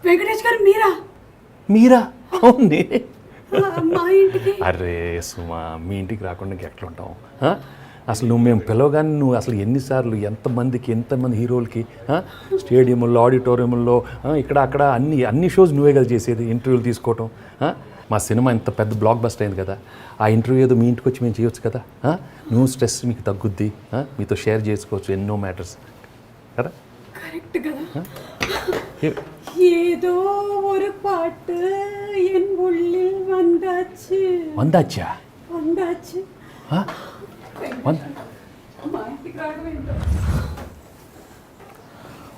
వెంకటేష్ గారు మీరా? అవునే. మా ఇంటికి? అరే సుమా, మీ ఇంటికి రాకుండా ఎట్లా ఉంటాం? అసలు నువ్వు మేము పిలవగానే నువ్వు అసలు ఎన్నిసార్లు ఎంతమంది హీరోలకి స్టేడియంలో, ఆడిటోరియంలో, ఇక్కడ అక్కడ అన్ని షోస్ నువ్వే కదా చేసేది, ఇంటర్వ్యూలు తీసుకోవటం. మా సినిమా ఇంత పెద్ద బ్లాక్ బస్టర్ అయింది కదా, ఆ ఇంటర్వ్యూ ఏదో మీ ఇంటికి వచ్చి మేము చేయొచ్చు కదా. నువ్వు స్ట్రెస్ మీకు తగ్గుద్ది, మీతో షేర్ చేసుకోవచ్చు ఎన్నో మ్యాటర్స్ కదా. కరెక్ట్ కదా. ఏదో ஒரு பாட்டு என் உள்ளில் வந்தாச்சு. వందాచ్చా?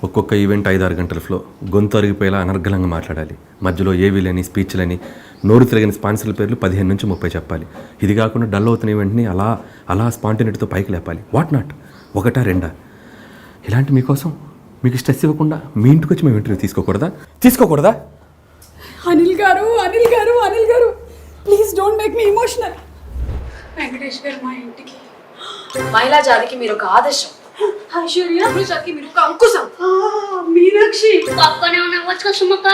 ఒక్కొక్క ఈవెంట్ 5-6 గంటల ఫ్లో, గొంతు అరిగిపోయేలా అనర్గళంగా మాట్లాడాలి. మధ్యలో ఏవీలని, స్పీచ్లని, నోరు తిరగని స్పాన్సర్ల పేర్లు 15 నుంచి 30 చెప్పాలి. ఇది కాకుండా డల్ అవుతున్న ఈవెంట్ని అలా స్పాంటినిటీతో పైకి లేపాలి. వాట్ నాట్, 1-2 ఇలాంటి మీకోసం మీకు స్ట్రెస్ ఇవ్వకుండా మీ ఇంటికి వచ్చి మేము ఇంటర్వ్యూ తీసుకోకూడదా? అనిల్ గారు please don't make me emotional. Venkatesh గారు మా ఇంటికి. మహిళా జాతికి మీరు ఒక ఆదర్శం, ఐశ్వర్య జాతికి మీరు ఒక అంకుశం. మీనాక్షి పక్కనే ఉన్న సుమక్క.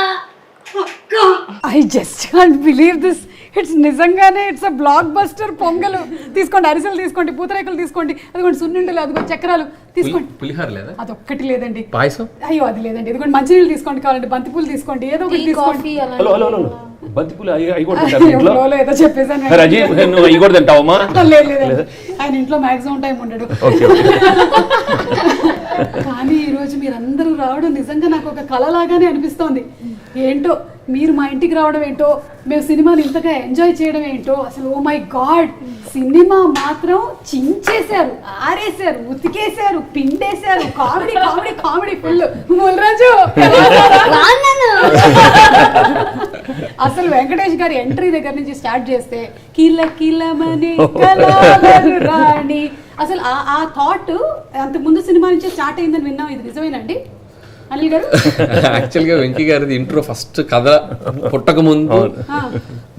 I just can't believe this. It's నిజంగానే ఇట్స్ అ బ్లాక్ బస్టర్. పొంగలు తీసుకోండి, అరిసెలు తీసుకోండి, పూతరేకులు తీసుకోండి, అదిగోండి సున్నుండలు, అదిగోండి చక్రాలు తీసుకోండి. పులిహార లేదా? అదొక్కటి లేదండి. పాయసం? అయ్యో అది లేదండి. ఇదిగోండి మంచినీళ్ళు తీసుకోండి, కావాలంటే బంతిపూలు తీసుకోండి, ఏదో ఒకటి తీసుకోండి. బంతిపూలు ఏదో చెప్పేసాను. లేదు, ఆయన ఇంట్లో మాక్సిమం టైం ఉండడు. కానీ ఈరోజు మీరందరూ రావడం నిజంగా నాకు ఒక కళలాగానే అనిపిస్తోంది. ఏంటో మీరు మా ఇంటికి రావడం ఏంటో, మేము సినిమాని ఇంతగా ఎంజాయ్ చేయడం ఏంటో, అసలు ఓ మై గాడ్, సినిమా మాత్రం చించేశారు, ఆరేశారు, ఉతికేశారు, పిండేశారు. Comedy comedy comedy full. Raju అసలు వెంకటేష్ గారి ఎంట్రీ దగ్గర నుంచి స్టార్ట్ చేస్తే కిలమనే కళావరు రాణి, అసలు ఆ థాట్ అంతకు ముందు సినిమా నుంచి స్టార్ట్ అయిందని విన్నాం. ఇది నిజమేనండి అనిల్ గారు? యాక్చువల్గా వెంకీ గారిది ఇంట్రో ఫస్ట్ కథ పుట్టక ముందు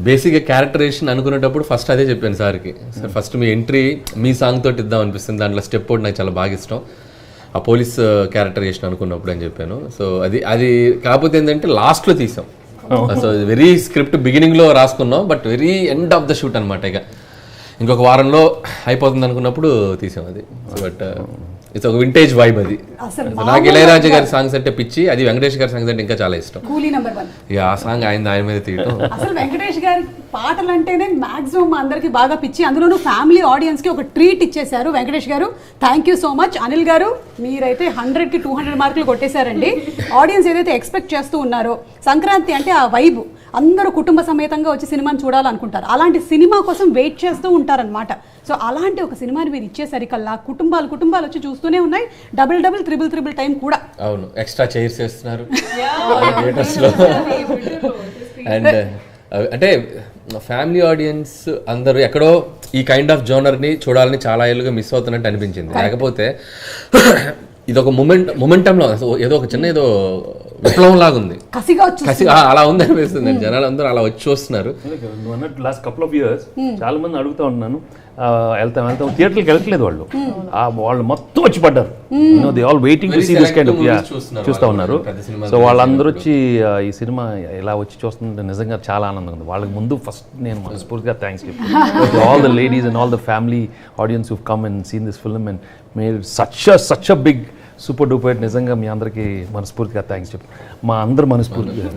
బేసిక్గా క్యారెక్టరేషన్ అనుకునేటప్పుడు ఫస్ట్ అదే చెప్పాను సార్కి. సార్ ఫస్ట్ మీ ఎంట్రీ మీ సాంగ్ తోటి ఇద్దాం అనిపిస్తుంది, దాంట్లో స్టెప్ ఒకటి నాకు చాలా బాగా ఇష్టం, ఆ పోలీస్ క్యారెక్టరేషన్ అనుకున్నప్పుడు అని చెప్పాను. సో అది కాకపోతే ఏంటంటే లాస్ట్లో తీసాం. సో వెరీ స్క్రిప్ట్ బిగినింగ్లో రాసుకున్నాం, but very end of the shoot అనమాట. ఇక ఇంకొక వారంలో అయిపోతుంది అనుకున్నప్పుడు తీసాం అది. బట్ ఇట్స్ ఒక వింటేజ్ వైబ్ అది. నాకు ఇళయరాజా గారి సాంగ్స్ అంటే పిచ్చి, అది వెంకటేష్ గారి సాంగ్స్ అంటే ఇంకా చాలా ఇష్టం. కూలీ నెంబర్ 1. ఇక ఆ సాంగ్ ఆయన మీద తీయటం. అసలు వెంకటేష్ గారి పాటలు అంటేనే మాక్సిమం అందరికి బాగా పిచ్చి, అందులోనూ ఫ్యామిలీ ఆడియన్స్ కి ఒక ట్రీట్ ఇచ్చేశారు వెంకటేష్ గారు. Thank you so much. Anil గారు మీరైతే 100కి 200 మార్కులు కొట్టేశారండి. ఆడియన్స్ ఏదైతే ఎక్స్పెక్ట్ చేస్తూ ఉన్నారో, సంక్రాంతి అంటే ఆ వైబ్, అందరూ కుటుంబ సమేతంగా వచ్చి సినిమాని చూడాలనుకుంటారు, అలాంటి సినిమా కోసం వెయిట్ చేస్తూ ఉంటారనమాట. సో అలాంటి ఒక సినిమాని మీరు ఇచ్చేసరికల్లా కుటుంబాలు వచ్చి చూస్తూనే ఉన్నాయి. డబుల్ త్రిబుల్ టైం కూడా. అవును, ఎక్స్ట్రా చైర్స్ వేస్తున్నారు థియేటర్స్లో. అండ్ అంటే ఫ్యామిలీ ఆడియన్స్ అందరూ ఎక్కడో ఈ కైండ్ ఆఫ్ జోనర్ని చూడాలని చాలా ఏళ్ళుగా మిస్ అవుతున్నట్టు అనిపించింది. లేకపోతే ఇది ఒక మొమెంటంలో ఏదో ఒక చిన్న ఏదో విప్లవం లాగా ఉంది, కసి అలా ఉంది అనిపిస్తుంది. జనాలు అందరూ అలా వచ్చి చూస్తున్నారు. లాస్ట్ కపుల్ ఆఫ్ ఇయర్స్ చాలా మంది అడుగుతా ఉన్నాను, వెళ్తాం థియేటర్కి వెళ్ళట్లేదు వాళ్ళు మొత్తం వచ్చి పడ్డారు. They all waiting to see this kind of చూస్తూ ఉన్నారు. సో వాళ్ళందరూ వచ్చి ఈ సినిమా ఇలా వచ్చి చూస్తుంటే నిజంగా చాలా ఆనందంగా ఉంది. వాళ్ళకి ముందు ఫస్ట్ నేను మనస్ఫూర్తిగా థ్యాంక్స్ చెప్తాను all the ladies and all the family audience who come and seen this film and made such a big super duper. నిజంగా మీ అందరికీ మనస్ఫూర్తిగా థ్యాంక్స్ చెప్పు, మా అందరు మనస్ఫూర్తిగా.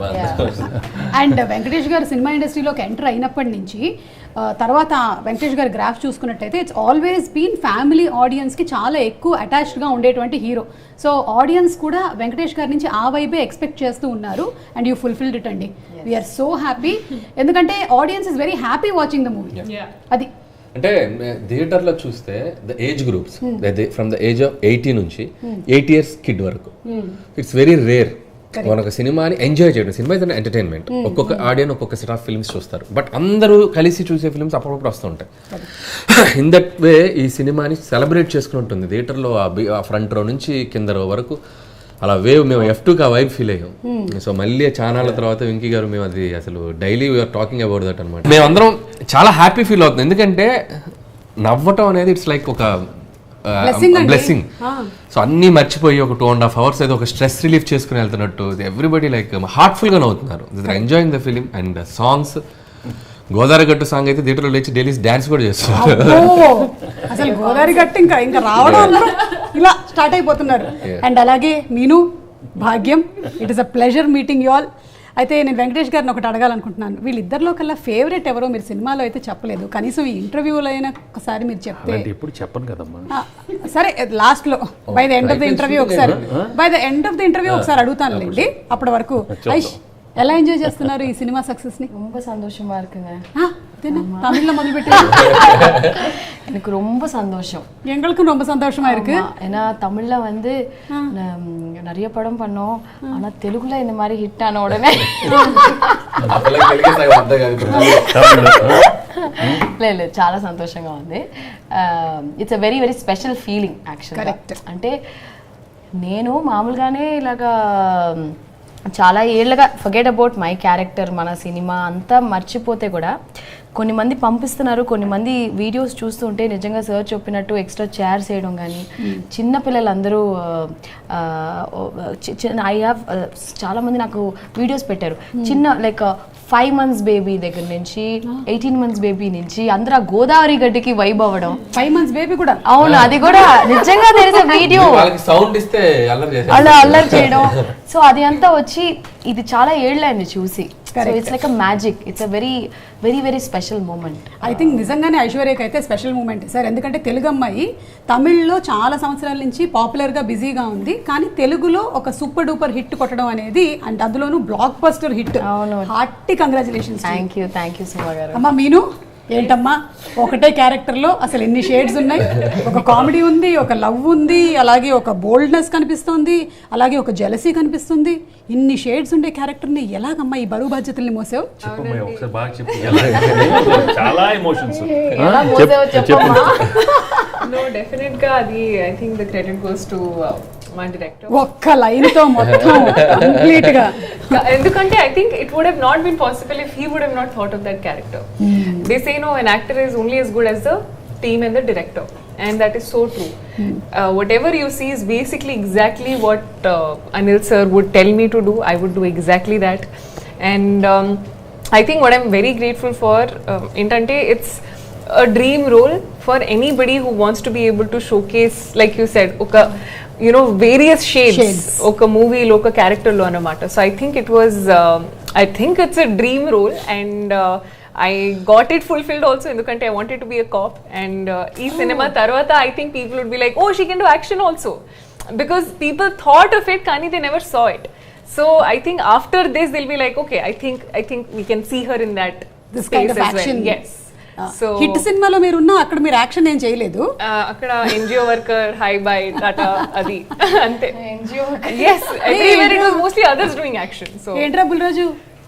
అండ్ వెంకటేష్ గారు సినిమా ఇండస్ట్రీలోకి ఎంటర్ అయినప్పటి నుంచి తర్వాత వెంకటేష్ గారి గ్రాఫ్ చూసుకున్నట్టయితే ఇట్స్ ఆల్వేస్ బీన్ ఫ్యామిలీ ఆడియన్స్కి చాలా ఎక్కువ అటాచ్డ్గా ఉండేటువంటి హీరో. సో ఆడియన్స్ కూడా వెంకటేష్ గారి నుంచి ఆ వైబే ఎక్స్పెక్ట్ చేస్తూ ఉన్నారు అండ్ యూ ఫుల్ఫిల్డ్ ఇట్ అండి. వీఆర్ సో హ్యాపీ, ఎందుకంటే audience is very happy watching the movie. అది అంటే థియేటర్లో చూస్తే the age groups from the age of 80 నుంచి 8 years కిడ్ వరకు, ఇట్స్ వెరీ రేర్ మనొక సినిమాని ఎంజాయ్ చేయడం. Cinema is entertainment. ఒక్కొక్క ఆడియన్ ఒక్కొక్క సెట్ ఆఫ్ ఫిల్మ్స్ చూస్తారు, బట్ అందరూ కలిసి చూసే ఫిల్మ్స్ అప్పుడప్పుడు వస్తూ ఉంటాయి. ఇన్ దట్ వే ఈ సినిమాని సెలబ్రేట్ చేసుకుని ఉంటుంది థియేటర్లో. ఆ ఫ్రంట్ రో నుంచి కింద రో వరకు అలా వేవ్ మేము F2కి ఆ వైబ్ ఫీల్ అయ్యాం. సో మళ్ళీ ఛానళ్ళ తర్వాత వెంకీ గారు మేము అది అసలు daily we are talking about that అనమాట. మేమందరం చాలా హ్యాపీ ఫీల్ అవుతుంది, ఎందుకంటే నవ్వటం అనేది ఇట్స్ లైక్ ఒక బ్లెస్సింగ్. సో అన్నీ మర్చిపోయి ఒక 2.5 hours అయితే ఒక స్ట్రెస్ రిలీఫ్ చేసుకుని వెళ్తున్నట్టు ఎవ్రీబడి లైక్ హార్ట్ఫుల్ గా నవ్వుతున్నారు. Enjoying the film and songs. Godavari గట్టు సాంగ్ అయితే థియేటర్లో లేచి డైలీ డాన్స్ కూడా చేస్తున్నారు. అసలు గోదావరి గట్టు ఇంకా రావడం అందరూ ఇలా స్టార్ట్ అయిపోతున్నారు. అండ్ అలాగే మీను, భాగ్యం, it is a pleasure meeting you all. అయితే నేను వెంకటేష్ గారిని ఒకటి అడగాలనుకుంటున్నాను. వీళ్ళిద్దరిలో కల్లా ఫేవరెట్ ఎవరో మీరు సినిమాలో అయితే చెప్పలేదు, కనీసం ఈ ఇంటర్వ్యూలో అయినా ఒకసారి మీరు చెప్తే. ఎప్పుడు చెప్పను కదమ్మా. సరే లాస్ట్ లో by the end of the interview ఒకసారి అడుగుతానులేండి. అప్పటి వరకు ఐష్ ఎలా ఎంజాయ్ చేస్తున్నారు ఈ సినిమా సక్సెస్ ని? ரொம்ப சந்தோஷமா இருக்குங்க. தமிழ்ல முதல்பெட்டு எனக்கு ரொம்ப சந்தோஷம். எங்களுக்கும் ரொம்ப சந்தோஷமா இருக்கு. ஏன்னா தமிழ்ல வந்து நிறைய படம் பண்ணோம், ஆனா தெலுங்குல இந்த மாதிரி ஹிட் ஆன உடனே లేదు చాలా సంతోషంగా ఉంది. It's a very very special feeling actually. అంటే నేను మామూలుగానే ఇలాగా చాలా ఏళ్ళగా ఫర్గెట్ అబౌట్ మై క్యారెక్టర్, మన సినిమా అంతా మర్చిపోతే కూడా కొన్ని మంది పంపిస్తున్నారు. కొన్ని మంది వీడియోస్ చూస్తుంటే నిజంగా సార్ చెప్పినట్టు ఎక్స్ట్రా చైర్స్ వేయడం కానీ, చిన్నపిల్లలందరూ ఐ హ్యావ్ చాలా మంది నాకు వీడియోస్ పెట్టారు. చిన్న లైక్ 5 months బేబీ దగ్గర నుంచి 18 months బేబీ నుంచి అందరూ ఆ గోదావరి గడ్డికి వైబ్ అవ్వడం. 5 months బేబీ కూడా అవును, అది కూడా నిజంగా తెలిసే వీడియో సౌండ్ ఇస్తే అలా అల్లరి చేయడం. సో అది అంతా వచ్చి ఇది చాలా ఏళ్ళైంది చూసి. So it's like a magic. It's a very very very special moment. I think నిజంగానే ఐశ్వర్యకి అయితే స్పెషల్ మూమెంట్ సార్. ఎందుకంటే తెలుగు అమ్మాయి తమిళ్లో చాలా సంవత్సరాల నుంచి పాపులర్గా బిజీగా ఉంది, కానీ తెలుగులో ఒక సూపర్ డూపర్ హిట్ కొట్టడం అనేది, అండ్ అందులోనూ blockbuster hit. Hearty congratulations. Thank you Suma garu. అమ్మా మీను ఏంటమ్మా, ఒకటే క్యారెక్టర్లో అసలు ఎన్ని షేడ్స్ ఉన్నాయి. ఒక కామెడీ ఉంది, ఒక లవ్ ఉంది, అలాగే ఒక బోల్డ్నెస్ కనిపిస్తుంది, అలాగే ఒక జెలసీ కనిపిస్తుంది. ఇన్ని షేడ్స్ ఉండే క్యారెక్టర్ని ఎలాగమ్మా ఈ బరువు బాధ్యతల్ని మోసావు? చాలా ఎమోషన్స్. No, definitely అది I think the credit goes to my director. ఒక్క లైన్ తో మొత్తం కంప్లీట్ గా. ఎందుకంటే I think it would have not been possible if he would have not thought of that character. They say no, an actor is only as good as the team and the director, and that is so true. Whatever you see is basically exactly what Anil sir would tell me to do. I would do exactly that. And I think what I'm very grateful for intante it's a dream role for anybody who wants to be able to showcase, like you said, oka various shades oka movie lo oka character lo anamata. So I think it was I think it's a dream role, and I got it fulfilled also endukante I wanted to be a cop, and ee cinema tarvata I think people would be like, oh, she can do action also, because people thought of it kani they never saw it. So I think after this they'll be like, okay, I think we can see her in that this kind of action. Well. Yes. So hit సినిమాలో మీరు ఉన్నా అక్కడ మీరు action ఏం చేయలేదు. అక్కడ NGO worker, hi bye Tata అది అంతే. NGO yes, everywhere it was mostly others doing action. So ఏంట్రా బుల్రాజు,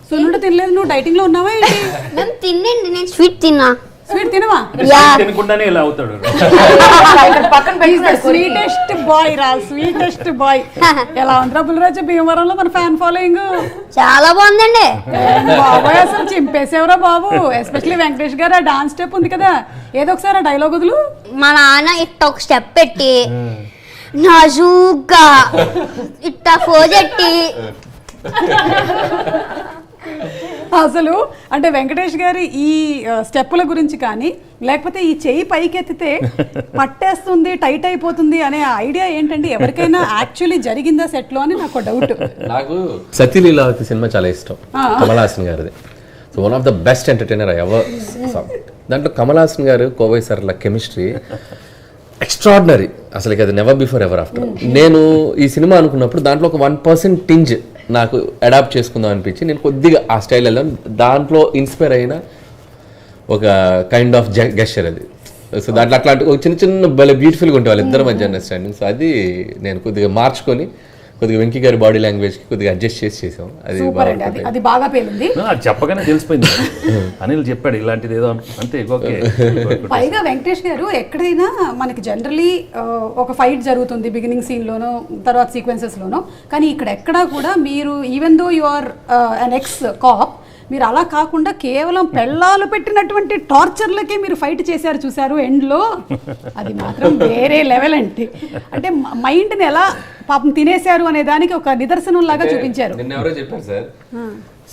సున్నుండ తినలేదు, నువ్వు డైటింగ్ లో ఉన్నావా ఏంటి? నేను తిన్నండి, నేను స్వీట్ తిన్నా. స్వీట్ తినవా? తినకుండానే ఇలా అవుతాడు. స్వీటెస్ట్ బాయ్ రా, స్వీటెస్ట్ బాయ్. ఎలా ఉందిరా బుల్రాజు భీమవరంలో మన ఫ్యాన్ ఫాలోయింగ్? చాలా బాగుందండి బాబాయ్, అసలు చింపేసేవరా బాబు. ఎస్పెషల్లీ వెంకటేష్ గారు ఆ డాన్స్ స్టెప్ ఉంది కదా, ఏదో ఒకసారి ఆ డైలాగ్ వదులు. మా నాన్న ఇట్ట ఒక స్టెప్ పెట్టి నాజూగ్గా ఇట్ట ఫోజెట్టి అసలు అంటే వెంకటేష్ గారి ఈ స్టెప్పుల గురించి కానీ, లేకపోతే ఈ చెయ్యి పైకెత్తితే పట్టేస్తుంది, టైట్ అయిపోతుంది అనే ఐడియా ఏంటంటే ఎవరికైనా యాక్చువల్లీ జరిగిందా సెట్ లో అని నాకు డౌట్. నాకు సతీలీలావతి సినిమా చాలా ఇష్టం, కమల్ హాసన్ గారిది. So one of the best entertainer I ever సా. దాంట్లో కమల్ హాసన్ గారు కోవై సార్ల కెమిస్ట్రీ ఎక్స్ట్రాడినరీ, అసలు అది నెవర్ బిఫోర్ ఎవర్ ఆఫ్టర్. నేను ఈ సినిమా అనుకున్నప్పుడు దాంట్లో ఒక 1% టింజ్ నాకు అడాప్ట్ చేసుకుందాం అనిపించి నేను కొద్దిగా ఆ స్టైల్లో దాంట్లో ఇన్స్పైర్ అయిన ఒక కైండ్ ఆఫ్ గెస్చర్ అది. సో దాంట్లో అట్లాంటి ఒక చిన్న చిన్న భలే బ్యూటిఫుల్గా ఉంటాయి వాళ్ళిద్దరి మధ్య అండర్స్టాండింగ్. సో అది నేను కొద్దిగా మార్చుకొని కొద్దిగా వెంకీ గారి బాడీ లాంగ్వేజ్ కి కొద్దిగా అడ్జస్ట్ చేసాం. అది బాగా పేలింది. చెప్పగానే తెలిసిపోయింది, అనిల్ చెప్పాడు ఇలాంటిది ఏదో అంతే. ఓకే. పైగా వెంకటేష్ గారు ఎక్కడైనా మనకి జనరలీ ఒక ఫైట్ జరుగుతుంది బిగినింగ్ సీన్ లోనో తర్వాత సీక్వెన్సెస్ లోనో, కానీ ఇక్కడ ఎక్కడా కూడా మీరు even though you are an ex cop, మీరు అలా కాకుండా కేవలం పెళ్ళాలు పెట్టినటువంటి టార్చర్లకే మీరు ఫైట్ చేశారు చూసారు ఎండ్లో, అది మాత్రం వేరే లెవెల్ అండి. అంటే మైండ్ని ఎలా పాపం తినేశారు అనే దానికి ఒక నిదర్శనం లాగా చూపించారు. నిన్న ఎవరో చెప్పారు సార్,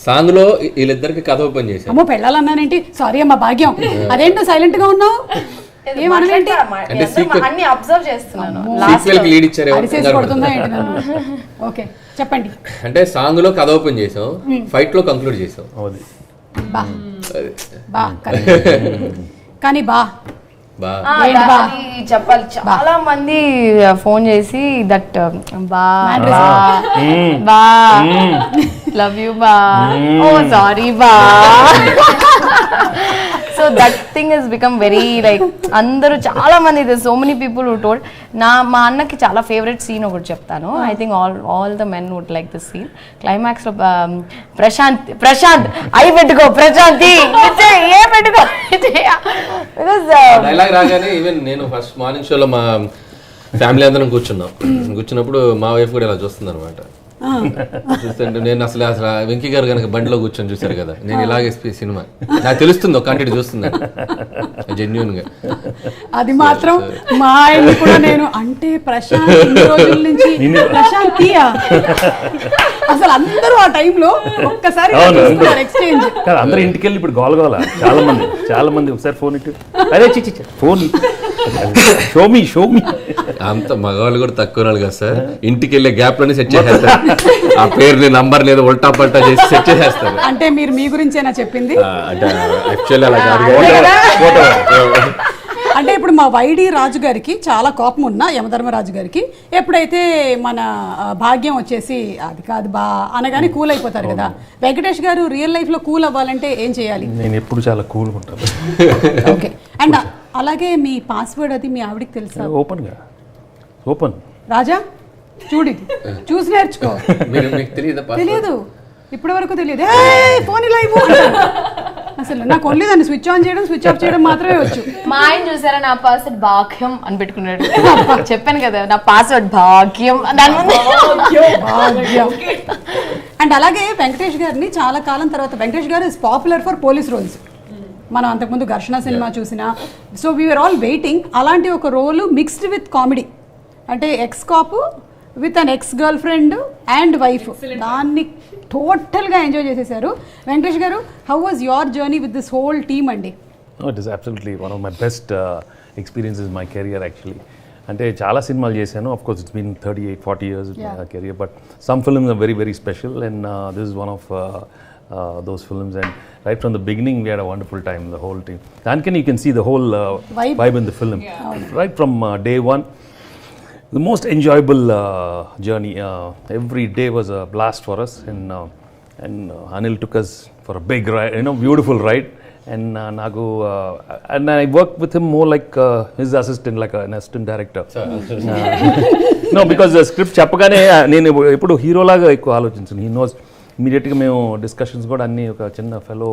సాంగ్ లో వీళ్ళిద్దరికి కథ ఓపెన్ చేశారు. అమ్మో పెళ్ళాలన్నానేంటి, సారీ అమ్మా భాగ్యం, అదేంటో సైలెంట్ గా ఉన్నావు, ఏమనలేంటి, అన్ని అబ్జర్వ్ చేస్తున్నాను. సీక్వెల్ కి లీడ్ ఇచ్చారు. అరిసేసి కొడుతుందా ఏంటి నన్ను? ఓకే చెప్పండి. అంటే సాంగ్ లో కథ ఓపెన్ చేసాం, ఫైట్ లో కంక్లూడ్ చేసాం. బా బా కానీ బా చెప్పాలి. చాలా మంది ఫోన్ చేసి దట్ బా లవ్ యూ బా, ఓ సారీ బా. So that thing is become very like అందరూ చాలా మంది, so many people who told. మా అన్నకి చాలా ఫేవరెట్ సీన్ ఒకటి చెప్తాను. I think all the men would like this scene. Climax లో ప్రశాంత్ అయి పెట్టుకో, ప్రశాంతి ఏ పెట్టుకో. డైలాగ్ రాగానే ఈవెన్ నేను ఫస్ట్ మార్నింగ్ షోలో మా ఫ్యామిలీ అందరం కూర్చున్నప్పుడు మా వైఫ్ కూడా ఇలా చూస్తుంది అనమాట. చూస్తుంటే నేను అసలు వెంకీ గారు కనుక బండిలో కూర్చొని చూసారు కదా, నేను ఇలాగే సినిమా నాకు తెలుస్తుంది, ఒక కంటెంట్ చూస్తుంది జెన్యున్ గా. అది మాత్రం మా ఆయన కూడా నేను అంటే ప్రశాంత్ రోజుల నుంచి ప్రశాంతియా అసలు అందరూ ఆ టైంలో ఒక్కసారి ఎక్స్చేంజ్. అందరూ ఇంటికి వెళ్ళి ఇప్పుడు గోలగోల చాలా మంది ఒకసారి ఫోన్ ఇటు, అదే చిచ్చి ఫోన్ షోమి అంత మగవాళ్ళు కూడా తక్కువ వాళ్ళు కదా సార్. ఇంటికి వెళ్ళే గ్యాప్ లోనే సెట్ చేసేస్తారు, ఆ పేరుని నంబర్ లేదా ఉల్టా పల్టా చేసి సెట్ చేసేస్తారు. అంటే మీరు మీ గురించేనా చెప్పింది? అంటే యాక్చువల్లీ అలా కాదు. అంటే ఇప్పుడు మా వైడి రాజు గారికి చాలా కోపం ఉన్నా, యమధర్మరాజు గారికి ఎప్పుడైతే మన భాగ్యం వచ్చేసి అది కాదు బా అనగానే కూల్ అయిపోతారు కదా. వెంకటేష్ గారు రియల్ లైఫ్ లో కూల్ అవ్వాలంటే ఏం చేయాలి? నేను ఎప్పుడు చాలా కూల్ ఉంటాను. ఓకే. అండ్ అలాగే మీ పాస్వర్డ్ అది మీ ఆవిడకి తెలుసా? ఓపెన్ రాజా చూడు, చూసి నేర్చుకో. తెలియదు, ఇప్పటి వరకు తెలియదు. ఫోన్ ఇలా ఇవ్వు అసలు నాకు ఓన్లీ దాన్ని స్విచ్ ఆన్ చేయడం స్విచ్ ఆఫ్ చేయడం మాత్రమే వచ్చు. మా ఆయన చూసారా నా పాస్వర్డ్ భాగ్యం అని పెట్టుకున్నాడు. చెప్పాను కదా నా పాస్వర్డ్ భాగ్యం. అండ్ అలాగే వెంకటేష్ గారిని చాలా కాలం తర్వాత, వెంకటేష్ గారు is popular for police roles. మనం అంతకుముందు ఘర్షణ సినిమా చూసినా, సో వీఆర్ ఆల్ వెయిటింగ్ అలాంటి ఒక రోలు మిక్స్డ్ విత్ కామెడీ, అంటే ex cop with an ex girlfriend and wife, దాన్ని టోటల్గా ఎంజాయ్ చేసేసారు. Venkatesh garu, how was your journey with this whole team అండి? It is absolutely one of my best experiences my career actually. అంటే చాలా సినిమాలు చేశాను, of course it's been 38-40 years career, but some films are very very special and this is one of those films, and right from the beginning we had a wonderful time, the whole team. And you can see the whole vibe in the film, right from day one. The most enjoyable journey, every day was a blast for us, and Anil took us for a big ride, beautiful ride, and Nagu and I worked with him more like his assistant, like an assistant director. No, because the script చెప్పగానే నేను ఎప్పుడు హీరోలాగా ఎక్కువ ఆలోచించాను. He knows ఇమీడియట్గా మేము discussions కూడా అన్నీ ఒక చిన్న ఫెలో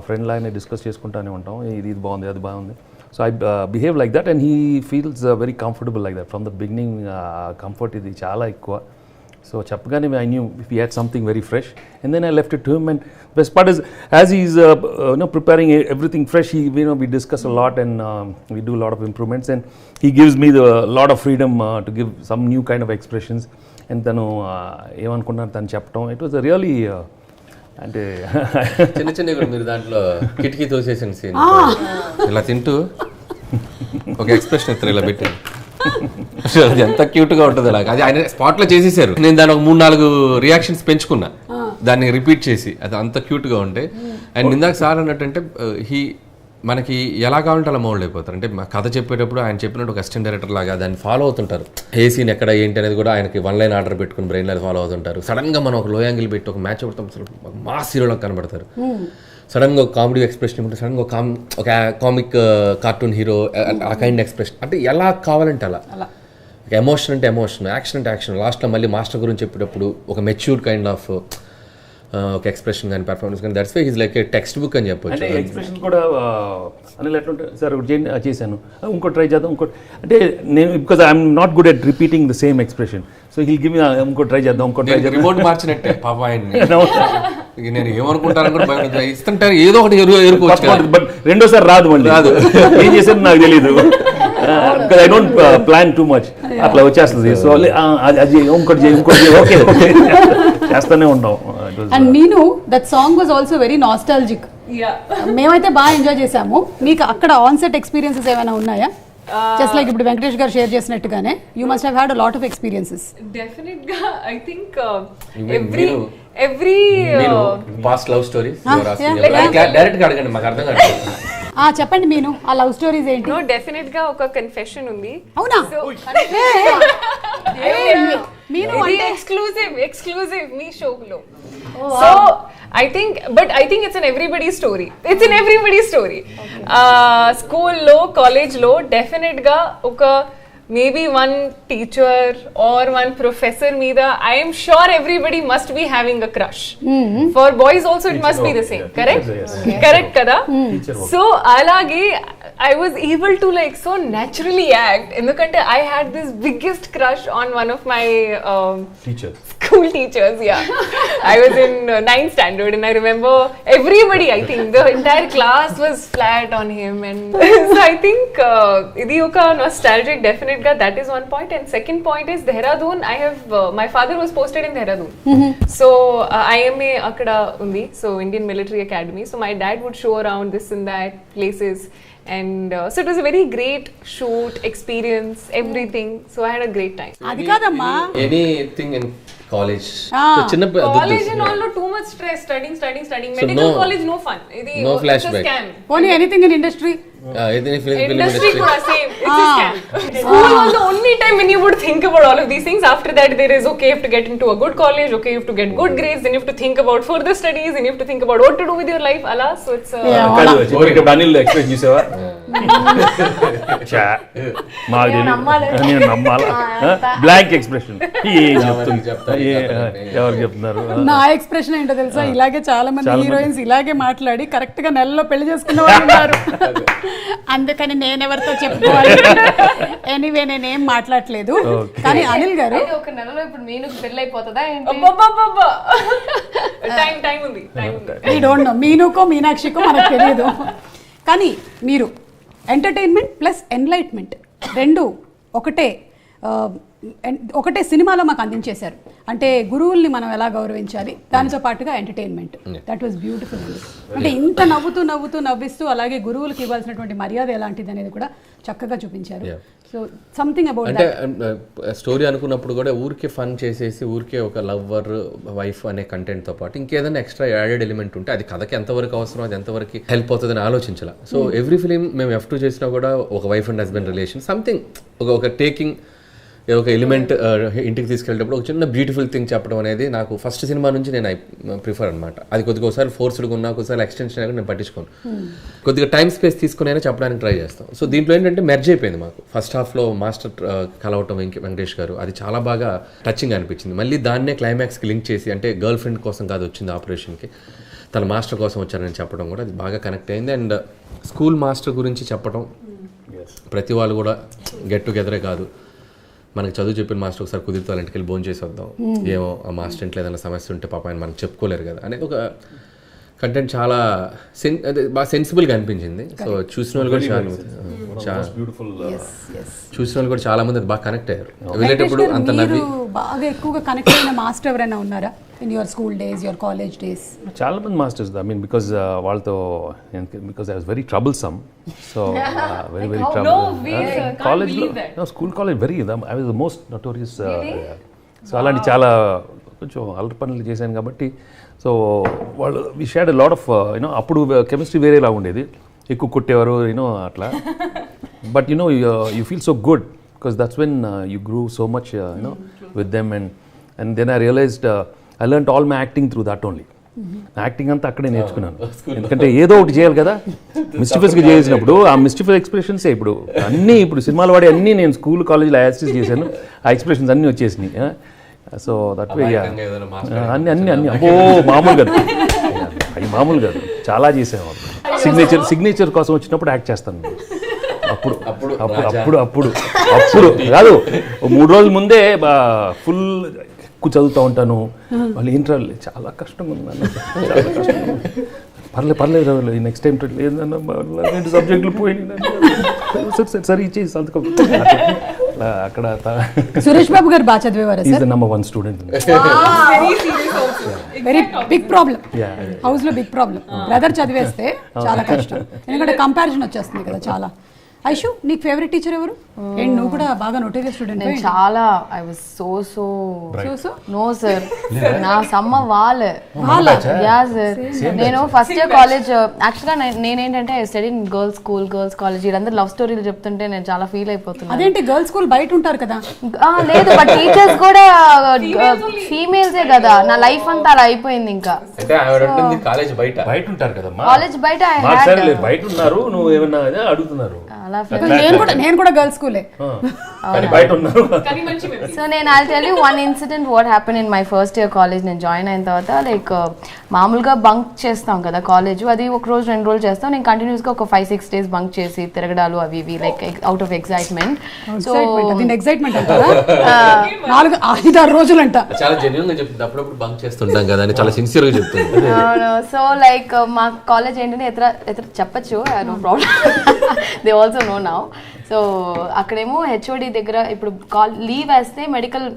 ఫ్రెండ్ లాగానే డిస్కస్ చేసుకుంటూనే ఉంటాం, ఇది బాగుంది అది బాగుంది. So I behave like that and he feels very comfortable like that. From the beginning comfort ఇది చాలా ఎక్కువ. సో చెప్పగానే I knew if he had something very fresh and then I left it to him. And best part is as he is preparing everything fresh, we discuss a lot and we do a lot of improvements, and he gives me the lot of freedom to give some new kind of expressions. And తను ఏమనుకున్నాను తను చెప్పడం, it was really అంటే చిన్న కూడా మీరు దాంట్లో కిటికీ తోసేసిన scene ఇలా తింటూ ఒక ఎక్స్ప్రెషన్ ఇస్తారు ఇలా పెట్టి, అది ఎంత క్యూట్గా ఉంటుంది అలాగా. అది ఆయన స్పాట్లో చేసేసారు. నేను దాని ఒక 3-4 రియాక్షన్స్ పెంచుకున్నా దాన్ని రిపీట్ చేసి, అది అంత క్యూట్గా ఉంటాయి. అండ్ ఇందాక సార్ అన్నట్టంటే మనకి ఎలా కావాలంటే అలా మౌల్డ్ అయిపోతారు. అంటే మా కథ చెప్పేటప్పుడు ఆయన చెప్పినట్టు ఒక అసిస్టెంట్ డైరెక్టర్ లాగా దాన్ని ఫాలో అవుతుంటారు. ఏ సీన్ ఎక్కడ ఏంటి అనేది కూడా ఆయనకి 1 line ఆర్డర్ పెట్టుకుని బ్రెయిన్ అది ఫాలో అవుతుంటారు. సడన్గా మనం ఒక లో యాంగిల్ పెట్టి ఒక మ్యాచ్ పెడతాం, అసలు మాస్ హీరోలకు కనబడతారు. సడన్గా ఒక కామెడీ ఎక్స్ప్రెషన్ ఇవ్వండి, సడన్గా ఒక కామిక్ కార్టూన్ హీరో ఆ కైండ్ ఎక్స్ప్రెషన్, అంటే ఎలా కావాలంటే అలా. ఎమోషన్ అంటే ఎమోషన్, యాక్షన్ అంటే యాక్షన్. లాస్ట్లో మళ్ళీ మాస్టర్ గురించి చెప్పేటప్పుడు ఒక మెచ్యూర్డ్ కైండ్ ఆఫ్ ఒక ఎక్స్ప్రెషన్ కానీ పెర్ఫార్మెన్స్ కానీ, that's why is like a textbook అని చెప్పొచ్చు. అంటే ఎక్స్ప్రెషన్ కూడా అనిల్ ఎట్లుంటే సార్ ఒకటి చేశాను, ఇంకోటి ట్రై చేద్దాం, ఇంకోటి అంటే నేను because I'm not good at repeating the same expression, so heal give me ఇంకోటి ట్రై చేద్దాం, ఇంకోటి ట్రై చేద్దాం, రిమోట్ మార్చినట్టే పాప ఆయన్ని. ఇక నేను ఏమనుకుంటాను కూడా భయం ఉంది. ఇస్తుంటారు ఏదో ఒకటి ఎరుకోవచ్చు కదా. బట్ రెండోసారి రాదు మళ్ళీ రాదు. ఏం చేసేది నాకు తెలియదు. I don't plan too much, అట్లా వచ్చేస్తుంది. సో అది ఇంకోటి ఓకే చేస్తూనే ఉంటాం. And Meenu that song was also very nostalgic. మేమైతే బాగా ఎంజాయ్ చేసాము. మీకు అక్కడ ఆన్ సెట్ ఎక్స్పీరియన్సెస్ ఏమైనా ఉన్నాయా? జస్ట్ లైక్ ఇప్పుడు వెంకటేష్ గారు షేర్ చేసినట్టుగానే you must have had a lot of experiences. Definitely, I think every past love stories yeah. Direct గా అడగండి, మాకు అర్థం కాదు. చెప్పండి మీను, ఆ లవ్ స్టోరీస్ ఏంటి? no, definitely గా ఒక కన్ఫెషన్ ఉంది. అవునా? మీను అంటే ఎక్స్క్లూజివ్ మీ షోలో. So I think it's in everybody's story. It's in everybody's story. School lo, college lo, definite ga oka maybe one teacher or one professor meeda, I am sure everybody must be having a crush. For boys also it must be the same, correct? Correct kada? So alage I was able to like so naturally act endukante I had this biggest crush on one of my school teachers. Yeah, I was in 9th standard and I remember everybody, I think the entire class was flat on him, and so I think idi oka nostalgic definitely ga, that is one point. And second point is Dehradun. I have my father was posted in Dehradun, so IMA akada undi, so Indian Military Academy. So my dad would show around this and that places, and so it was a very great shoot experience, everything. So I had a great time. అది కాదమ్మా, anything in college చిన్న College and all, no, too much stress, studying. Medical college, no fun. No it's a flashback. scam. పోనీ anything in industry? Industry kuda same. It's a scam. School was the only time when you would think about all of these things. After that, there is okay, you have to get into a good college, okay, you have to get good grades, then you have to think about further studies, and you have to think about what to do with your life. Allah, so it's Anil express చూసావా? నేను నమ్మాలా? Blank expression. ఎవరు చెప్తున్నారు? నా expression ఏంటో తెలుసా? ఇలాగే చాలా మంది హీరోయిన్స్ ఇలాగే మాట్లాడి కరెక్ట్ గా నెలలో పెళ్లి చేసుకున్న వాళ్ళు ఉన్నారు. అందుకని నేనెవరితో చెప్పుకోవాలి. ఎనీవే నేనేం మాట్లాడలేదు. కానీ అనిల్ గారు ఒక నెలలో ఇప్పుడు మీనుకు పెళ్లి అయిపోతుందా? టైం ఉంది. ఐ డోంట్ నో, మీనుకో మీనాక్షికో మనకు తెలియదు. కానీ మీరు ఎంటర్టైన్మెంట్ ప్లస్ ఎన్లైట్మెంట్ రెండు ఒకటే సినిమాలో మాకు అందించేశారు. అంటే గురువుల్ని మనం ఎలా గౌరవించాలి, దానితో పాటుగా ఎంటర్టైన్మెంట్. దట్ వాస్ బ్యూటిఫుల్ అండి. అంటే ఇంత నవ్విస్తూ అలాగే గురువులకు ఇవ్వాల్సినటువంటి మర్యాద ఎలాంటిది అనేది కూడా చక్కగా చూపించారు. సో సంథింగ్ అబౌట్ అంటే స్టోరీ అనుకున్నప్పుడు కూడా ఊరికే ఫన్ చేసేసి ఊరికే ఒక లవ్వర్ వైఫ్ అనే కంటెంట్తో పాటు ఇంకేదైనా ఎక్స్ట్రా యాడెడ్ ఎలిమెంట్ ఉంటే అది కథకి ఎంతవరకు అవసరం, అది ఎంతవరకు హెల్ప్ అవుతుందని ఆలోచించాల. సో ఎవ్రీ ఫిలిం మేము F2 చేసినా కూడా ఒక wife and husband relation something ఒక టేకింగ్ ఒక ఎలిమెంట్ ఇంటికి తీసుకెళ్ళేటప్పుడు ఒక చిన్న బ్యూటిఫుల్ థింగ్ చెప్పడం అనేది నాకు ఫస్ట్ సినిమా నుంచి నేను ప్రిఫర్ అనమాట. అది కొద్దిగా ఒకసారి ఫోర్స్డ్గా ఉన్నా, ఒకసారి ఎక్స్టెన్షన్ అయినా నేను పట్టించుకోను. కొద్దిగా టైం స్పేస్ తీసుకునైనా చెప్పడానికి ట్రై చేస్తాం. సో దీంట్లో ఏంటంటే మెర్జ్ అయిపోయింది మాకు. ఫస్ట్ హాఫ్లో మాస్టర్ కలవటం వెంకటేష్ గారు, అది చాలా బాగా టచింగ్ అనిపించింది. మళ్ళీ దాన్నే క్లైమాక్స్కి లింక్ చేసి, అంటే గర్ల్ ఫ్రెండ్ కోసం కాదు వచ్చింది ఆపరేషన్కి, తన మాస్టర్ కోసం వచ్చారని చెప్పడం కూడా అది బాగా కనెక్ట్ అయింది. అండ్ స్కూల్ మాస్టర్ గురించి చెప్పడం, ప్రతి వాళ్ళు కూడా గెట్ టుగెదరే కాదు, మనకి చదువు చెప్పిన మాస్టర్ ఒకసారి కుదిరితే వాళ్ళ ఇంటికి వెళ్ళి భోజనం చేసి వద్దాం, ఏమో ఆ మాస్టర్ ఇంట్లో ఏదైనా సమస్య ఉంటే పాప ఆయన మనకు చెప్పుకోలేరు కదా అనేది ఒక కంటెంట్ చాలా బాగా సెన్సిబుల్గా అనిపించింది. సో చూసిన వాళ్ళు కూడా చాలా మంది అది బాగా కనెక్ట్ అయ్యారు. వెళ్ళేటప్పుడు అంత నవ్వి. బాగా ఎక్కువగా కనెక్ట్ అయిన మాస్టర్ ఎవరైనా ఉన్నారా in your school days, your college days? చాలా మంది మాస్టర్స్, ఐ మీన్ బికాజ్ వాళ్ళతో because I was very troublesome. So very trouble కాలేజ్లో, school college very I was the most notorious. So అలాంటి చాలా కొంచెం అల్లరి పనులు చేశాను కాబట్టి సో వాళ్ళు we shared lot of you know. అప్పుడు కెమిస్ట్రీ వేరేలా ఉండేది, ఎక్కువ కొట్టేవారు యూనో అట్లా. But you know you feel so good because that's when you grow so much you know with them. And then I realised I learned all my acting through that only. Acting అంతా అక్కడే నేర్చుకున్నాను. ఎందుకంటే ఏదో ఒకటి చేయాలి కదా. మిస్టిఫియస్గా చేసినప్పుడు ఆ మిస్టిఫియస్ ఎక్స్ప్రెషన్సే ఇప్పుడు అన్నీ, ఇప్పుడు సినిమాలు వాడి అన్నీ నేను స్కూల్ కాలేజ్లో యాక్సిస్ చేశాను. ఆ ఎక్స్ప్రెషన్స్ అన్నీ వచ్చేసినాయి. సో దట్ వే అన్ని అబ్బో మామూలు కాదు, అవి మామూలు కాదు, చాలా చేసేవాళ్ళు. సిగ్నేచర్ కోసం వచ్చినప్పుడు యాక్ట్ చేస్తాను. అప్పుడు కాదు, 3 రోజుల ముందే ఫుల్ ఎక్కువ చదువుతూ ఉంటాను. వాళ్ళు ఏంట్రా చాలా కష్టంగా ఉంది నాన్న, చాలా కష్టంగా ఉంది. పర్లేదు నెక్స్ట్ టైం లేదన్న సబ్జెక్టులు పోయినాయి సరే ఇచ్చేసి సంతకం. అక్కడ సురేష్ బాబు గారు బాగా చదివేవారు is sir? The number 1 student. Very big problem house లో, బిగ్ ప్రాబ్లం. బ్రదర్ చదివేస్తే చాలా కష్టం, ఎందుకంటే కంపారిజన్ వచ్చేస్తుంది కదా చాలా. ఐషు, నీకు ఫేవరెట్ టీచర్ ఎవరు? అండ్ నువ్వు కూడా బాగా నోటీరియస్ స్టూడెంట్. నేను చాలా I was so no sir, నా సమ్మ వాళ్ళ యా సార్. నేను ఫస్ట్ ఇయర్ కాలేజ్ యాక్చువల్గా నేనేంటంటే study in girls school, girls college. వీళ్ళందరూ లవ్ స్టోరీలు చెప్తుంటే నేను చాలా ఫీల్ అయిపోతున్నాను. అదేంటి గర్ల్స్ స్కూల్ బయట ఉంటారు కదా? లేదు, బట్ టీచర్స్ కూడా ఫీమేల్సే కదా. నా లైఫ్ అంతా అలా అయిపోయింది. ఇంకా అంటే ఆవిడ ఉంటుంది కాలేజ్ బయట ఉంటారు కదా, కాలేజ్ బయట బయట ఉన్నారు. నువ్వు ఏమన్నా అడుగుతున్నారు? అలా నేను కూడా గర్ల్స్ స్కూలే. బయట ఉన్నారు. సో నేను I'll tell you one incident what happen in my first year college. నేను జాయిన్ అయిన తర్వాత లైక్ మామూలుగా బంక్ చేస్తాం కదా కాలేజ్, అది ఒక రోజు 2 రోజులు చేస్తాం. నేను కంటిన్యూస్గా ఒక 5-6 days బంక్ చేసి తిరగడాలు అవి ఇవి like out of excitement. So excitement అంటారా? 4-5-6 రోజులంట. చాలా జెన్యూన్ గా చెప్తుంది. అప్పుడప్పుడు బంక్ చేస్తుంటాం కదా అని చాలా సిన్సియర్ గా చెప్తుంది. సో లైక్ మా కాలేజ్ ఏంటంటే ఎത്ര చెప్పచ్చు, no problem, they also know now. So అక్కడేమో హెచ్ఓడి దగ్గర ఇప్పుడు లీవ్ వేస్తే మెడికల్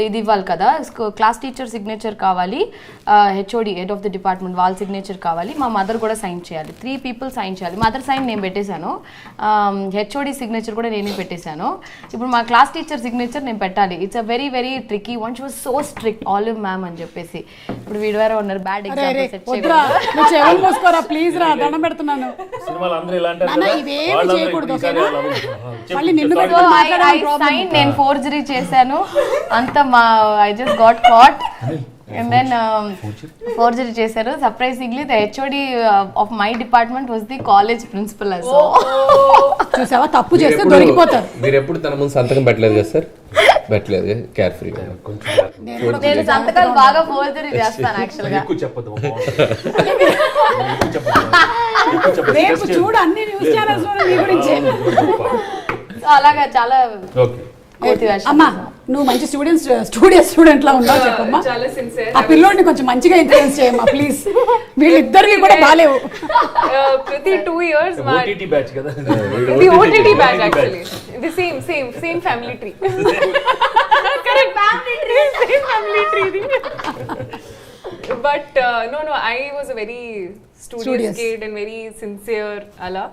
ఇది ఇవ్వాలి కదా, క్లాస్ టీచర్ సిగ్నేచర్ కావాలి, HOD head of the department వాళ్ళ సిగ్నేచర్ కావాలి, మా మదర్ కూడా సైన్ చేయాలి. 3 people సైన్ చేయాలి. మదర్ సైన్ నేను పెట్టేశాను, హెచ్ఓడి సిగ్నేచర్ కూడా నేనే పెట్టేశాను. ఇప్పుడు మా క్లాస్ టీచర్ సిగ్నేచర్ నేను పెట్టాలి. It's a very very tricky one. She was so strict, Olive ma'am అని చెప్పేసి. ఇప్పుడు వీడు వేరే ఉన్నారు, బ్యాడ్ ఎగ్జాంపుల్ సెట్ చేయకూడదు. ప్లీజ్ రా, దండం పెడుతున్నాను. నేను ఫోర్జరీ చేశాను అంత. I just got caught and then forgery చేశారు. Surprisingly the HOD of my department was the college principal. So చూసావా, తప్పు చేస్తే దొరికిపోతారు. మీరు ఎప్పుడు తన ముందు సంతకం పెట్టలేదు కదా సార్? పెట్టలేదు, కేర్ఫుల్ గా. నేను సంతకాలు బాగా ఫోర్జరీ చేస్తాను యాక్చువల్ గా. రేపు చూడు అన్ని న్యూస్ ఛానల్స్ లో నీ గురించి. అలాగా చాలా అమ్మా, నువ్వు మంచి స్టూడెంట్ లా ఉన్నావు చెప్పమ్మా. చాలా సిన్సియర్. ఆ పిల్లోడిని కొంచెం మంచిగా ఇన్ఫ్లుయెన్స్ చేయమ్మా ప్లీజ్. వీళ్ళిద్దరికి కూడా బాలేవు. ప్రతి 2 years OTT బ్యాచ్ కదా. the OTT batch actually the same family tree. Correct, family tree. But no, I was a very studious kid and very sincere ala,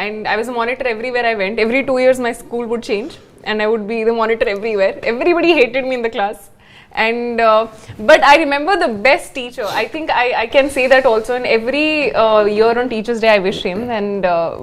and I was a monitor everywhere I went. Every 2 years my school would change and I would be the monitor everywhere. Everybody hated me in the class. And but I remember the best teacher. I think I can say that also. And every year on Teachers Day I wish him. And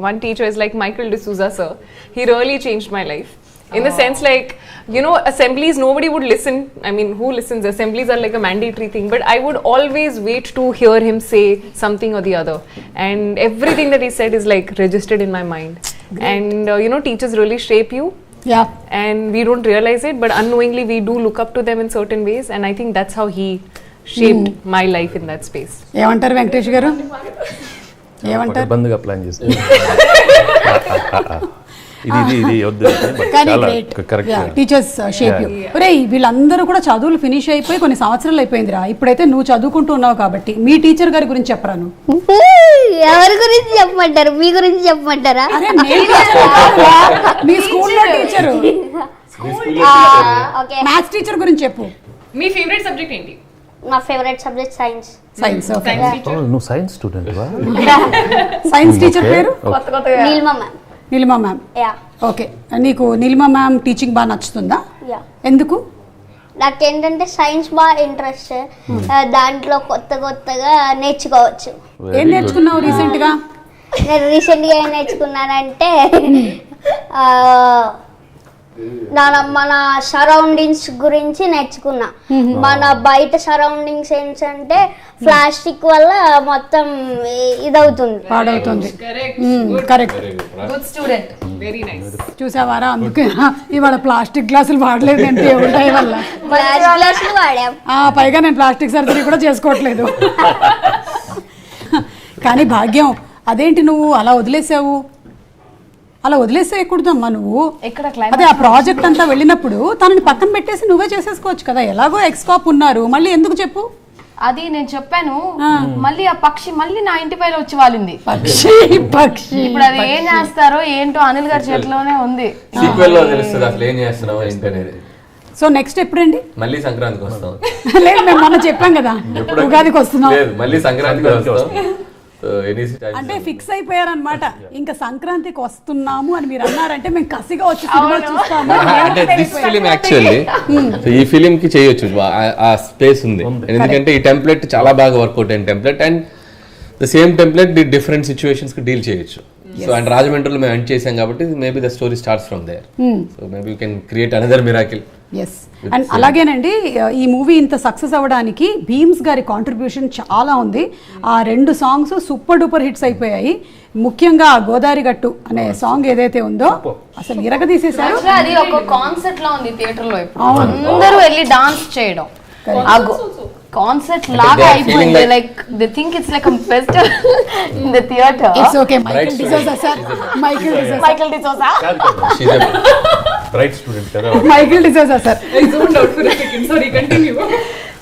one teacher is like Michael D'Souza sir. He really changed my life. In the sense, like, you know, assemblies, nobody would listen. I mean, who listens? Assemblies are like a mandatory thing. But I would always wait to hear him say something or the other. And everything that he said is like registered in my mind. And you know, teachers really shape you. Yeah. And we don't realize it, but unknowingly we do look up to them in certain ways. And I think that's how he shaped my life in that space. ఏమంటారు వెంకటేష్ గారు? ఏమంటారు? బంద్గా plan చేస్తాను. ఇది వద్దు. Teachers shape you. ఒరే, వీళ్ళందరూ కూడా చదువులు ఫినిష్ అయిపోయి కొన్ని సంవత్సరాలు అయిపోయిందిరా. ఇప్పుడైతే నువ్వు చదువుకుంటూ ఉన్నావు కాబట్టి మీ టీచర్ గారి గురించి చెప్పరాను. ఎవరి గురించి చెప్పమంటారు? మీ గురించి చెప్పమంటారా? అరే మీ స్కూల్లో టీచరు, ఓకే, మ్యాథ్స్ టీచర్ గురించి చెప్పు. మీ ఫేవరెట్ సబ్జెక్ట్ ఏంటి? నా ఫేవరెట్ సబ్జెక్ట్ సైన్స్. నువ్వు సైన్స్ స్టూడెంట్ వా? సైన్స్ టీచర్ పేరు Neelima ma'am. Neelima ma'am. Yeah. Okay, నీకు నీలిమా మ్యామ్ టీచింగ్ బాగా నచ్చుతుందా? యా. ఎందుకు? నాకేంటంటే సైన్స్ బాగా ఇంట్రెస్ట్. దాంట్లో కొత్తగా నేర్చుకోవచ్చు. ఏం నేర్చుకున్నావు రీసెంట్ గా? నేను రీసెంట్గా ఏం నేర్చుకున్నానంటే మన సరౌండింగ్స్ గురించి నేర్చుకున్నా. మన బయట సరౌండింగ్స్ ఏంటంటే ప్లాస్టిక్ వల్ల మొత్తం ఇదవుతుంది, పాడవుతుంది. Correct, good student, very nice. చూసావారా, అందుకే ఇవాళ ప్లాస్టిక్ గ్లాసులు వాడలేదంటే ఉంటాయి వల్ల. గ్లాసులు వాడాం. పైగా నేను ప్లాస్టిక్ సర్జరీ కూడా చేసుకోవట్లేదు. కానీ భాగ్యం, అదేంటి నువ్వు అలా వదిలేసావు? అలా వదిలేసేయకూడదమ్మా నువ్వు. ఇక్కడ అదే ఆ ప్రాజెక్ట్ అంతా వెళ్ళినప్పుడు తనని పక్కన పెట్టేసి నువ్వే చేసేసుకోవచ్చు కదా. ఎలాగో ఎక్స్కాప్ ఉన్నారు, మళ్ళీ ఎందుకు చెప్పు? అది నేను చెప్పాను, మళ్ళీ ఆ పక్షి మళ్ళీ నా ఇంటి పైన వచ్చి వాలింది. పక్షి ఇప్పుడు అది ఏం చేస్తారో ఏంటో అనిల్ గారి చేతిలోనే ఉంది. సీక్వెల్ లో తెలుస్తుంది అసలు ఏం చేస్తున్నావు ఏంటనేది. సో నెక్స్ట్ ఎప్పుడండి? మళ్ళీ సంక్రాంతికి వస్తాం. లేదు, మేము మొన్న చెప్పాం కదా ఉగాదికి వస్తున్నాం. లేదు, మళ్ళీ సంక్రాంతికి వస్తాం. అంటే ఫిక్స్ అయిపోయారనమాట, ఇంకా సంక్రాంతికి వస్తున్నాము అని మీరు అన్నారంటే మేము కసిగా వచ్చి సినిమా చూస్తాము. అంటే దిస్ ఫిలిం యాక్చువల్లీ ఈ ఫిలిం కి చేయొచ్చు, ఆ స్పేస్ ఉంది. ఎందుకంటే ఈ టెంప్లెట్ చాలా బాగా వర్కౌట్ అయిన template, and the same template different situations కి డీల్ చేయొచ్చు. సో అండ్ రాజమండ్రిలో మేము ఎండ్ చేసాం కాబట్టి maybe the story starts from there. So maybe you can create another miracle. Yes, and అలాగేనండి ఈ మూవీ ఇంత సక్సెస్ అవ్వడానికి భీమ్స్ గారి కాంట్రిబ్యూషన్ చాలా ఉంది. ఆ 2 సాంగ్స్ సూపర్ డూపర్ హిట్స్ అయిపోయాయి. ముఖ్యంగా గోదావరి గట్టు అనే సాంగ్ ఏదైతే ఉందో అసలు ఇరగదీసేశారు. అది ఒక కాన్సెప్ట్ లా ఉంది థియేటర్ లో. అందరూ వెళ్ళి డాన్స్ చేయడం కాన్సెప్ట్ లాగా అయిపోయింది. Like they think it's like a festival in the theater. It's okay. Michael D'Souza sir, Michael D'Souza right student కదా. Michael D'Souza sir.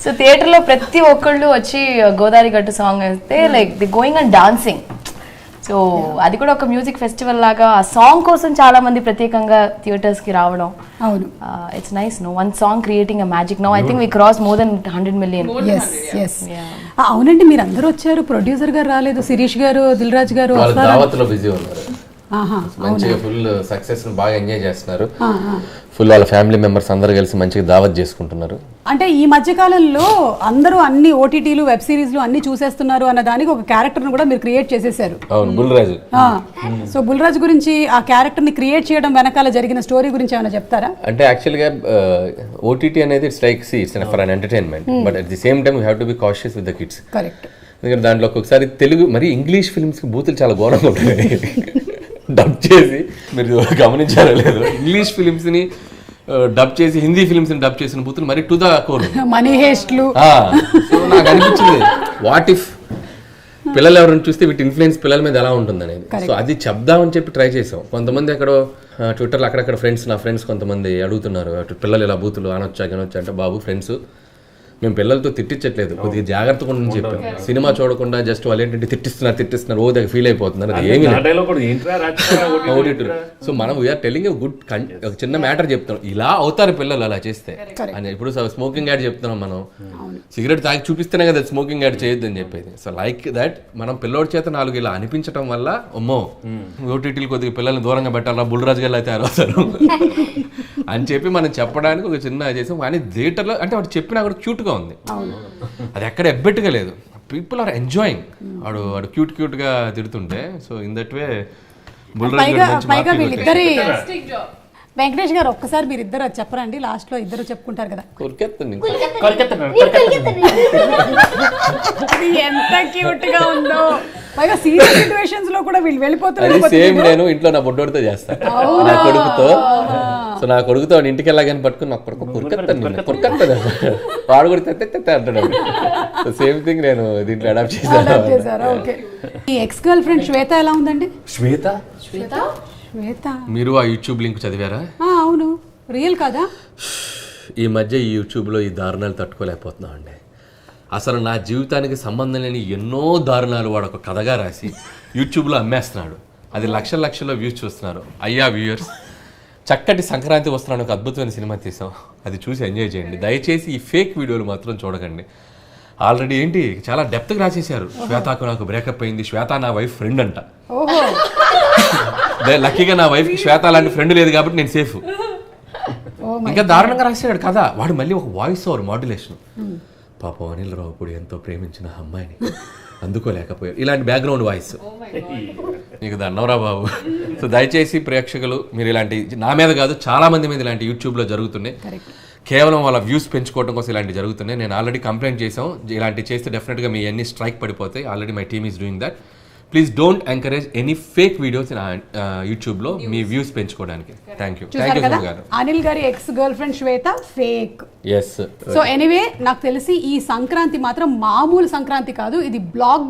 So theater లో ప్రతి ఒక్కళ్ళు వచ్చి గోదావరి గట్టు సాంగ్ అయితే like the going and dancing. So అది కూడా ఒక మ్యూజిక్ ఫెస్టివల్ లాగా ఆ సాంగ్ కోసం చాలా మంది ప్రత్యేకంగా థియేటర్స్ కి రావడం. అవును, it's nice. No one song creating a magic. Now I think we cross more than 100 million. అవునండి, మీరు అందరూ వచ్చారు, ప్రొడ్యూసర్ గారు రాలేదు, శిరీష్ గారు, దిల్ రాజు గారు దావత్లో బిజీ ఉన్నారు. మంచిగా ఫుల్ సక్సెస్ బాగా ఎంజాయ్ చేస్తున్నారు. ఫుల్ వాళ్ళ ఫ్యామిలీ మెంబర్స్ అందరూ కలిసి మంచిగా దావత్ చేసుకుంటున్నారు. అంటే ఈ మధ్య కాలంలో అందరూ అన్ని ఓటీటీలు వెబ్ సిరీస్లు అన్ని చూసేస్తున్నారు అన్న దానికి ఒక క్యారెక్టర్ ను కూడా మీరు క్రియేట్ చేసేసారు. అవును, బుల్రాజు. సో బుల్రాజు గురించి, ఆ క్యారెక్టర్ ని క్రియేట్ చేయడం వెనకాల జరిగిన స్టోరీ గురించి ఏమైనా చెప్తారా? అంటే యాక్చువల్గా ఓటీటీ అనేది it's like it's for an entertainment, but at the same time you have to be cautious with the kids. Correct. ఎందుకంటే దాంట్లో ఒక్కొక్కసారి తెలుగు మరి ఇంగ్లీష్ ఫిల్మ్స్కి బూతులు చాలా ఘోరంగా ఉంటాయి. డబ్ చేసి మీరు గమనించారో లేదు, ఇంగ్లీష్ ఫిలిమ్స్ని డబ్ చేసి హిందీ ఫిలిమ్స్ని డబ్ చేసిన బూతులు మరి టు ద కోర్. మనీ హేస్ట్లు. సో నాకు అనిపించింది వాట్ ఇఫ్ పిల్లలు ఎవరైనా చూస్తే వీటి ఇన్ఫ్లుయెన్స్ పిల్లల మీద ఎలా ఉంటుంది అనేది. సో అది చెప్దామని చెప్పి ట్రై చేసాం. కొంతమంది ఎక్కడో ట్విట్టర్లో అక్కడక్కడ నా ఫ్రెండ్స్ కొంతమంది అడుగుతున్నారు, పిల్లలు ఇలా బూతులు అనొచ్చా అంటే బాబు ఫ్రెండ్స్ మేము పిల్లలతో తిట్టించట్లేదు, కొద్దిగా జాగ్రత్తగా ఉండని చెప్పాం. సినిమా చూడకుండా జస్ట్ వాళ్ళు ఏంటంటే తిట్టిస్తున్నారు ఓ దగ్గర ఫీల్ అయిపోతున్నారు. అది ఏమి సో మనం వీఆర్ టెలింగ్ గుడ్ ఒక చిన్న మ్యాటర్ చెప్తున్నాం, ఇలా అవుతారు పిల్లలు అలా చేస్తే అని. ఇప్పుడు స్మోకింగ్ యాడ్ చెప్తున్నాం, మనం సిగరెట్ తాగి చూపిస్తేనే కదా స్మోకింగ్ యాడ్ చేయొద్దు అని చెప్పేది. సో లైక్ దట్ మనం పిల్లోడి చేత 4 ఇలా అనిపించడం వల్ల అమ్మో ఓటీటీలు కొద్దిగా పిల్లల్ని దూరంగా పెట్టాలా, బుల్రాజు గారు అయితే అవుతారు అని చెప్పి మనం చెప్పడానికి ఒక చిన్న చేసాం. కానీ థియేటర్లో అంటే వాడు చెప్పినా కూడా క్యూట్గా ఉంది, అది ఎక్కడ ఎబ్బెట్టుగా లేదు. People are enjoying. వాడు క్యూట్ గా తిడుతుంటే. సో ఇన్ దట్ వే పైగా వీళ్ళిద్దరి వెంకటేష్ గారు ఒక్కసారి మీరు ఇద్దరు చెప్పరండి, లాస్ట్ లో ఇద్దరు చెప్పుకుంటారు కదా. అది ఎంత క్యూట్ గా ఉందో. పైగా సీరియస్ సిచువేషన్స్ లో కూడా వీళ్ళు వెళ్ళిపోతారు. సేమ్ నేను ఇంట్లో నా బొడ్డోడితో చేస్తాను, నా కొడుకుతో. సో నా కొడుకుతో ఇంటికి వెళ్ళగానే పట్టుకుని నాకు కొడుకుతాను వాడు కూడా తెత్తే అంటాడు. సేమ్ థింగ్ నేను దీంట్లో అడాప్ట్ చేశాను. ఈ ఎక్స్ గర్ల్ ఫ్రెండ్ శ్వేత ఎలా ఉందండి? శ్వేత మీరు ఆ యూట్యూబ్ లింక్ చదివారా? అవును, రియల్ కదా. ఈ మధ్య ఈ యూట్యూబ్లో ఈ దారుణాలు తట్టుకోలేకపోతున్నాం అండి. అసలు నా జీవితానికి సంబంధం లేని ఎన్నో దారుణాలు వాడు ఒక కథగా రాసి యూట్యూబ్లో అమ్మేస్తున్నాడు. అది లక్షల్లో వ్యూస్ చూస్తున్నారు. అయ్యా వ్యూయర్స్, చక్కటి సంక్రాంతి వస్తున్నాను ఒక అద్భుతమైన సినిమా తీసాం, అది చూసి ఎంజాయ్ చేయండి. దయచేసి ఈ ఫేక్ వీడియోలు మాత్రం చూడకండి. ఆల్రెడీ ఏంటి చాలా డెప్త్గా రాసేసారు. శ్వేతకు నాకు బ్రేకప్ అయింది, శ్వేత నా వైఫ్ ఫ్రెండ్ అంట. లక్కీగా నా వైఫ్కి శ్వేత లాంటి ఫ్రెండ్ లేదు కాబట్టి నేను సేఫ్. ఇంకా దారుణంగా రాసాడు కదా వాడు. మళ్ళీ ఒక వాయిస్ ఓవర్ మాడ్యులేషన్, పాపం అనిల్ రావుపూడి ఎంతో ప్రేమించిన అమ్మాయిని అందుకోలేకపోయారు, ఇలాంటి బ్యాక్గ్రౌండ్ వాయిస్. నీకు దండవరా బాబు. సో దయచేసి ప్రేక్షకులు మీరు ఇలాంటి, నా మీద కాదు చాలా మంది మీద ఇలాంటి యూట్యూబ్లో జరుగుతున్నాయి. కేవలం వాళ్ళ వ్యూస్ పెంచుకోవడం కోసం ఇలాంటి జరుగుతున్నాయి. నేను ఆల్రెడీ కంప్లైంట్ చేసాం, ఇలాంటి చేస్తే డెఫినెట్గా మీ అన్ని స్ట్రైక్ పడిపోతాయి. Already my team is doing that. Please don't encourage any fake videos YouTube లో మీ వ్యూస్ పెంచుకోవడానికి. థ్యాంక్ యూ చూసారు కదా గారు. అనిల్ గారి ఎక్స్ గర్ల్ ఫ్రెండ్ శ్వేత ఫేక్. ఎస్ సో ఎనీవే నాకు తెలిసి ఈ సంక్రాంతి మాత్రం మామూలు సంక్రాంతి కాదు, ఇది బ్లాక్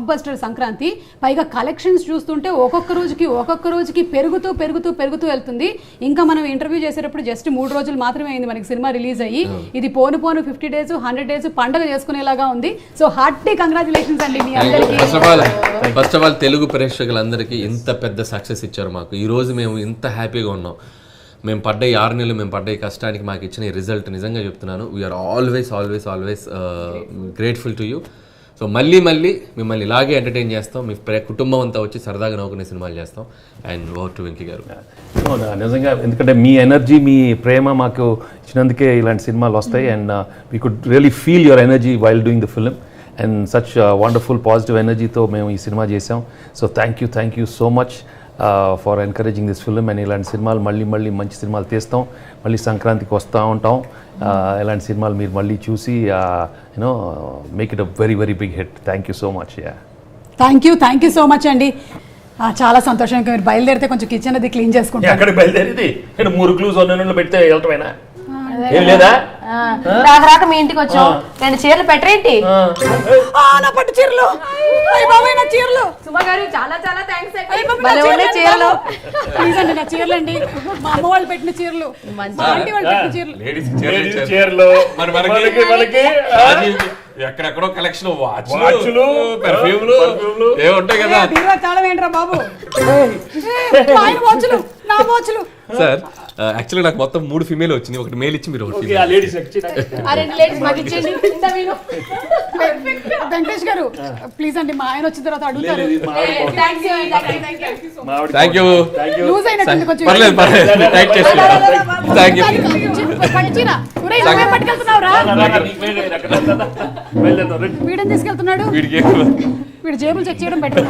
బస్టర్ సంక్రాంతి. పైగా కలెక్షన్స్ చూస్తుంటే ఒక్కొక్క రోజుకి పెరుగుతూ వెళ్తుంది. ఇంకా మనం ఇంటర్వ్యూ చేసేటప్పుడు జస్ట్ 3 రోజులు మాత్రమే అయింది మనకి సినిమా రిలీజ్ అయ్యి. ఇది పోను 50 days 100 days పండగ చేసుకునేలాగా ఉంది. సో హార్టీ కంగ్రాచులేషన్స్ అండి మీ అందరికీ. ఫస్ట్ ఆఫ్ ఆల్ తెలుగు ప్రేక్షకులందరికీ ఇంత పెద్ద సక్సెస్ ఇచ్చారు మాకు. ఈ రోజు మేము ఇంత హ్యాపీగా ఉన్నాం. మేము పడ్డ 6 నెలలు మేము పడ్డ కష్టానికి మాకు ఇచ్చిన ఈ రిజల్ట్ నిజంగా చెప్తున్నాను, we are always grateful to you. So మళ్ళీ మిమ్మల్ని ఇలాగే ఎంటర్టైన్ చేస్తాం, మీ కుటుంబం అంతా వచ్చి సరదాగా నవ్వుకునే సినిమాలు చేస్తాం. అండ్ ఓవర్ టు వెంకీ గారు. నిజంగా ఎందుకంటే మీ ఎనర్జీ, మీ ప్రేమ మాకు ఇచ్చినందుకే ఇలాంటి సినిమాలు వస్తాయి. And we could really feel your energy while doing the film and such wonderful positive ఎనర్జీతో మేము ఈ సినిమా చేసాం. So thank you so much for encouraging this film. And ఇలాంటి సినిమాలు మళ్ళీ మంచి సినిమాలు తీస్తాం, మళ్ళీ సంక్రాంతికి వస్తూ ఉంటాం. ఇలాంటి సినిమాలు మీరు మళ్ళీ చూసి you know make it a very big hit. Thank you so much. Thank you so much అండి. చాలా సంతోషంగా మీరు బయలుదేరితే కొంచెం కిచెన్ అది క్లీన్ చేసుకుంటాం. ఎక్కడికి బయలుదేరింది? మురుకులు సొన్నలు పెడితే వెళ్ళటమేనా? ఏం లేదా? రాక మీ ఇంటికి వచ్చాం, 2 చీరలు పెట్టరేంటి? నా పట్టు చీరలు, నా చీరలు. సుమా గారు చాలా థ్యాంక్స్. చీరలు ప్లీజ్ అండి, నా చీరలు అండి, మా అమ్మ వాళ్ళు పెట్టిన చీరలు, మా ఆంటీ వాళ్ళు పెట్టిన చీరలు. ఎక్కడెక్కడో కలెక్షన్ వాచ్లు పెర్ఫ్యూమ్లు ఏముంటాయి కదా. చాలా ఏంట్రా బాబు, వాచ్లు నా వాచ్లు. సార్ యాక్చువల్లీ నాకు మొత్తం 3 ఫీమేల్ వచ్చినాయి, ఒకటి మేల్ ఇచ్చి మీరు ఒకటి. వెంకటేష్ గారు ప్లీజ్ అండి, మా ఆయన వచ్చిన తర్వాత అడుగుతారు. Thank you. లూజ్ అయినట్టుంది కొంచెం. పర్లేదు టైట్ చేసి. Thank you. పట్టుకెళ్తున్నావురా? వీడని తీసుకెళ్తున్నాడు, వీడి జేబులు చెక్ చేయడం బెటర్.